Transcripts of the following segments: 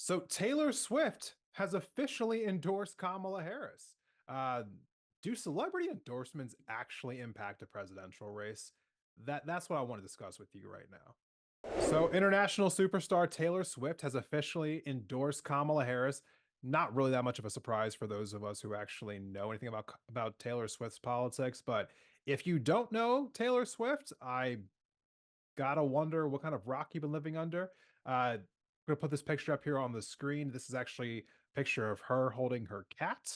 So Taylor Swift has officially endorsed Kamala Harris. Uh, do celebrity endorsements actually impact a presidential race? That's what I want to discuss with you right now. So international superstar Taylor Swift has officially endorsed Kamala Harris. Not really that much of a surprise for those of us who actually know anything about Taylor Swift's politics, but if you don't know Taylor Swift, I gotta wonder what kind of rock you've been living under. I'm gonna put this picture up here on the screen. This is actually a picture of her holding her cat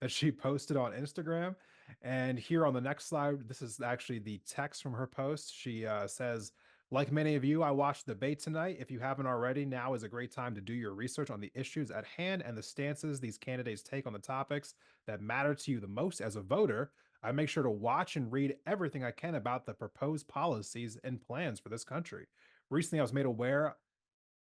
that she posted on Instagram. And here on the next slide, this is actually the text from her post. She says, like many of you, I watched the debate tonight. If you haven't already, now is a great time to do your research on the issues at hand and the stances these candidates take on the topics that matter to you the most as a voter. I make sure to watch and read everything I can about the proposed policies and plans for this country. Recently, I was made aware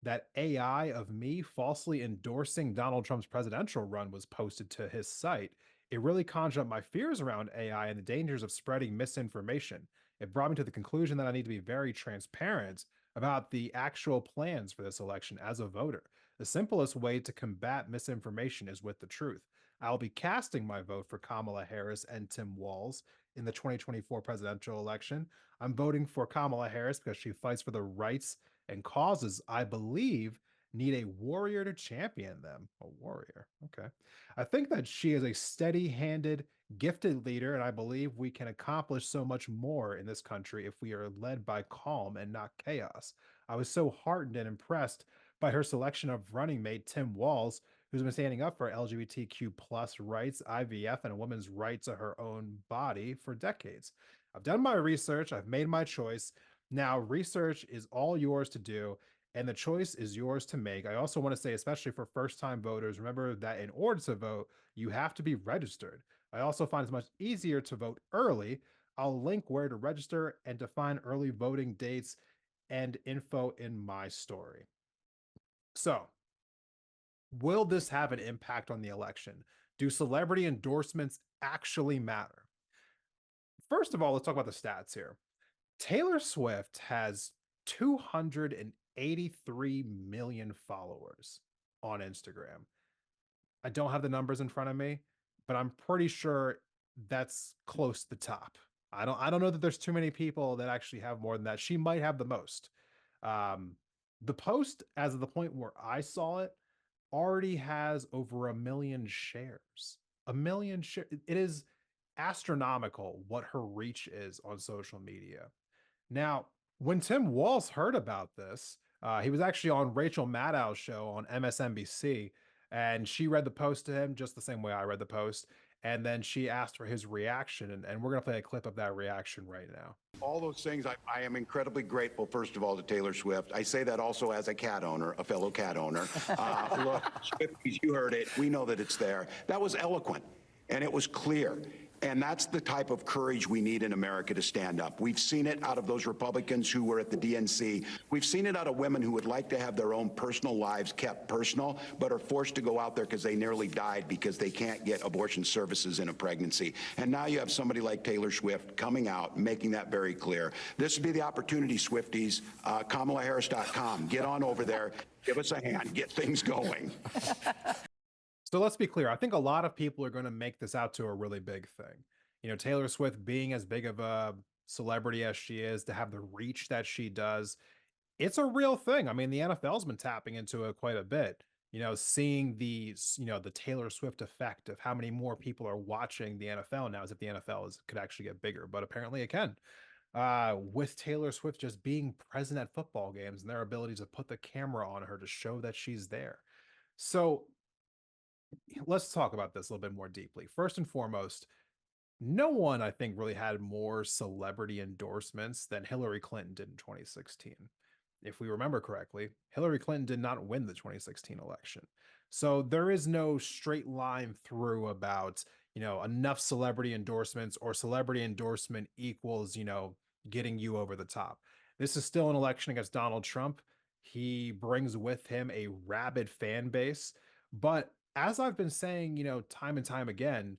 that AI of me falsely endorsing Donald Trump's presidential run was posted to his site. It really conjured up my fears around AI and the dangers of spreading misinformation. It brought me to the conclusion that I need to be very transparent about the actual plans for this election as a voter. The simplest way to combat misinformation is with the truth. I'll be casting my vote for Kamala Harris and Tim Walz in the 2024 presidential election. I'm voting for Kamala Harris because she fights for the rights and causes I believe need a warrior to champion them. A warrior. Okay. I think that she is a steady handed, gifted leader, and I believe we can accomplish so much more in this country if we are led by calm and not chaos. I was so heartened and impressed by her selection of running mate Tim Walz, who's been standing up for LGBTQ plus rights, IVF, and a woman's right to her own body for decades. I've done my research, I've made my choice. Now, research is all yours to do, and the choice is yours to make. I also want to say, especially for first time voters, remember that in order to vote, you have to be registered. I also find it's much easier to vote early. I'll link where to register and to find early voting dates and info in my story. So, will this have an impact on the election? Do celebrity endorsements actually matter? First of all, let's talk about the stats here. Taylor Swift has 283 million followers on Instagram. I don't have the numbers in front of me, but I'm pretty sure that's close to the top. I don't know that there's too many people that actually have more than that. She might have the most. Um, the post, as of the point where I saw it, already has over a million shares. A million shares. It is astronomical what her reach is on social media. Now, when Tim Walz heard about this, he was actually on Rachel Maddow's show on MSNBC, and she read the post to him just the same way I read the post. And then she asked for his reaction, and we're going to play a clip of that reaction right now. All those things, I am incredibly grateful, first of all, to Taylor Swift. I say that also as a cat owner, a fellow cat owner. Look, Swifties, you heard it. We know that it's there. That was eloquent, and it was clear. And that's the type of courage we need in America to stand up. We've seen it out of those Republicans who were at the DNC. We've seen it out of women who would like to have their own personal lives kept personal, but are forced to go out there because they nearly died because they can't get abortion services in a pregnancy. And now you have somebody like Taylor Swift coming out, making that very clear. This would be the opportunity, Swifties. KamalaHarris.com. Get on over there. Give us a hand. Get things going. So let's be clear. I think a lot of people are going to make this out to a really big thing. You know, Taylor Swift being as big of a celebrity as she is, to have the reach that she does, it's a real thing. I mean, the NFL's been tapping into it quite a bit. You know, seeing the Taylor Swift effect of how many more people are watching the NFL now, as if the NFL could actually get bigger, but apparently it can. With Taylor Swift just being present at football games and their ability to put the camera on her to show that she's there. So let's talk about this a little bit more deeply. First and foremost, no one, I think, really had more celebrity endorsements than Hillary Clinton did in 2016. If we remember correctly, Hillary Clinton did not win the 2016 election. So there is no straight line through about, enough celebrity endorsements or celebrity endorsement equals, getting you over the top. This is still an election against Donald Trump. He brings with him a rabid fan base. But as I've been saying, time and time again,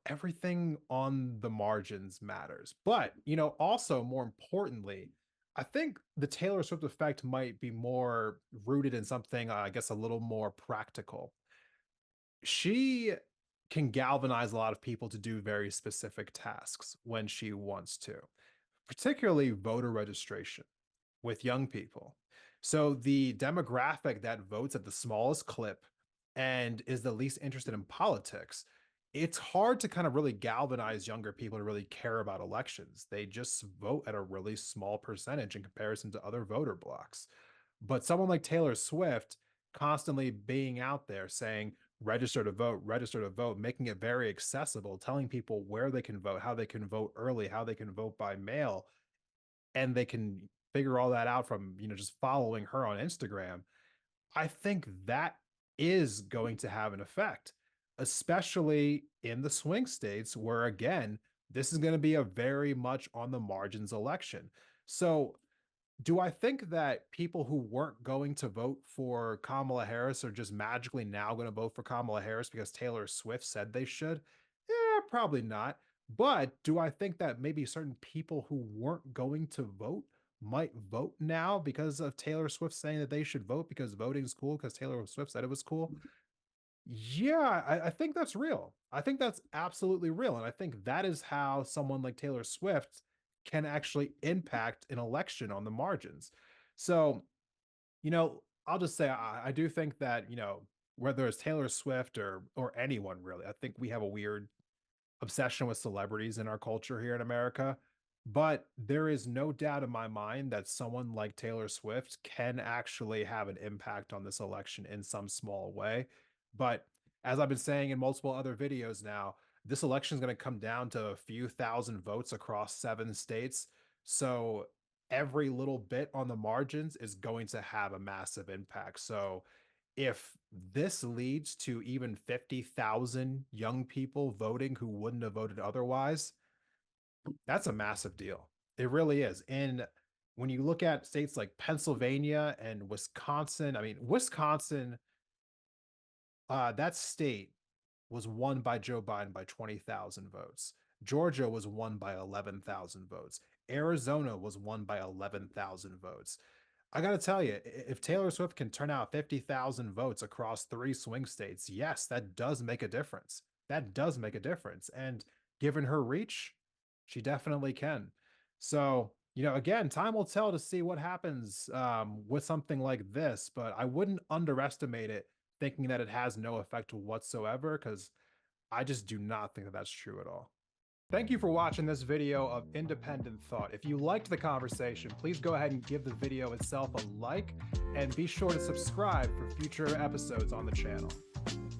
everything on the margins matters. But, also more importantly, I think the Taylor Swift effect might be more rooted in something, I guess, a little more practical. She can galvanize a lot of people to do very specific tasks when she wants to, particularly voter registration with young people. So the demographic that votes at the smallest clip and is the least interested in politics, it's hard to kind of really galvanize younger people to really care about elections. They just vote at a really small percentage in comparison to other voter blocks. But someone like Taylor Swift constantly being out there saying, register to vote, making it very accessible, telling people where they can vote, how they can vote early, how they can vote by mail, and they can figure all that out from, just following her on Instagram. I think that is going to have an effect, especially in the swing states where, again, this is going to be a very much on the margins election. So, do I think that people who weren't going to vote for Kamala Harris are just magically now going to vote for Kamala Harris because Taylor Swift said they should? Yeah, probably not. But do I think that maybe certain people who weren't going to vote might vote now because of Taylor Swift saying that they should vote because voting is cool because Taylor Swift said it was cool? Yeah, I think that's real. I think that's absolutely real. And I think that is how someone like Taylor Swift can actually impact an election on the margins. So, I'll just say I do think that, whether it's Taylor Swift or anyone really, I think we have a weird obsession with celebrities in our culture here in America. But there is no doubt in my mind that someone like Taylor Swift can actually have an impact on this election in some small way. But as I've been saying in multiple other videos now, this election is going to come down to a few thousand votes across 7 states. So every little bit on the margins is going to have a massive impact. So if this leads to even 50,000 young people voting who wouldn't have voted otherwise, that's a massive deal. It really is. And when you look at states like Pennsylvania and Wisconsin, I mean, Wisconsin, that state was won by Joe Biden by 20,000 votes. Georgia was won by 11,000 votes. Arizona was won by 11,000 votes. I got to tell you, if Taylor Swift can turn out 50,000 votes across 3 swing states, yes, that does make a difference. That does make a difference. And given her reach, she definitely can. So, again, time will tell to see what happens with something like this, but I wouldn't underestimate it thinking that it has no effect whatsoever, because I just do not think that that's true at all. Thank you for watching this video of Independent Thought. If you liked the conversation, please go ahead and give the video itself a like, and be sure to subscribe for future episodes on the channel.